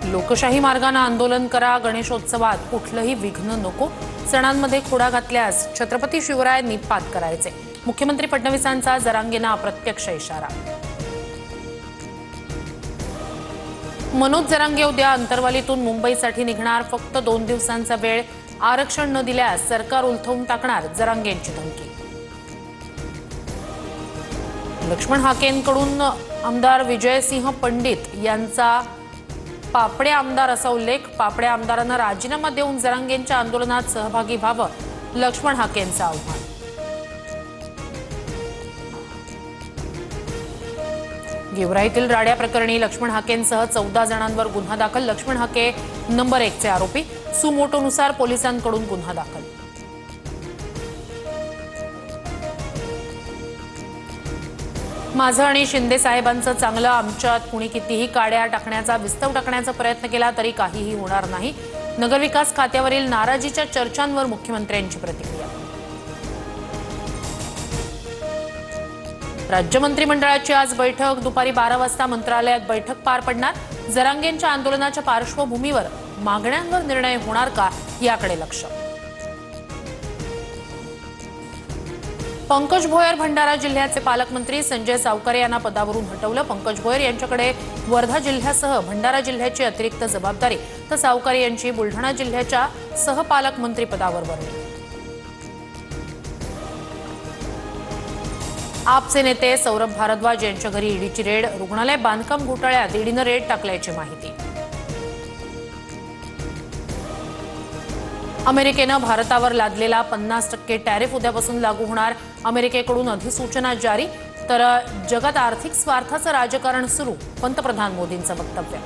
लोकशाही मार्गाने आंदोलन करा, गणेशोत्सवात कुठलंही विघ्न नको, सणांमध्ये खोडा घातल्यास छत्रपती शिवरायांनी पात करायचे, मुख्यमंत्री फडणवीसांचा जरांगेंना अप्रत्यक्ष इशारा। मनोज जरांगे उद्या अंतरवालीतून मुंबईसाठी निघणार, फक्त 2 दिवसांचा वेळ, आरक्षण न दिल्यास सरकार उलथवून टाकणार, जरांगेंची धमकी। लक्ष्मण हाकेंकडून आमदार विजयसिंह पंडित यांचा पापडे आमदार असा उल्लेख, पापडे आमदारांना राजीनामा देऊन जरांगेंच्या आंदोलनात सहभागी व्हावं, लक्ष्मण हाकेंचं आव्हान। गेवराईतील राड्या प्रकरणी लक्ष्मण हाकेंसह 14 जणांवर गुन्हा दाखल, लक्ष्मण हाके नंबर 1 चे आरोपी, सुमोटोनुसार पोलिसांकडून गुन्हा दाखल। माझं आणि शिंदे साहेबांचं चांगलं, आमच्यात कुणी कितीही काड्या टाकण्याचा, विस्तव टाकण्याचा प्रयत्न केला तरी काहीही होणार नाही, नगरविकास खात्यावरील नाराजीच्या चर्चांवर मुख्यमंत्र्यांची प्रतिक्रिया। राज्य मंत्रिमंडळाची आज बैठक, दुपारी 12 वाजता मंत्रालयात बैठक पार पडणार, जरांगेंच्या आंदोलनाच्या पार्श्वभूमीवर मागण्यांवर निर्णय होणार का याकडे लक्ष। पंकज भोयर भंडारा जिल्ह्याचे पालकमंत्री, संजय सावकारे यांना पदावरून हटवलं, पंकज भोयर यांच्याकडे वर्धा जिल्ह्यासह भंडारा जिल्ह्याची अतिरिक्त जबाबदारी, तर सावकारे यांची बुलढाणा जिल्ह्याच्या सहपालकमंत्री पदावर वर्णी। आपचे नेते सौरभ भारद्वाज यांच्या घरी ईडीची रेड, रुग्णालय बांधकाम घोटाळ्यात ईडीनं रेड टाकल्याची माहिती। अमेरिकेनं भारतावर लादलेला 50% टॅरिफ उद्यापासून लागू होणार, अमेरिकेकडून अधिसूचना जारी, तर जगात आर्थिक स्वार्थाचं राजकारण सुरू, पंतप्रधान मोदींचं वक्तव्य।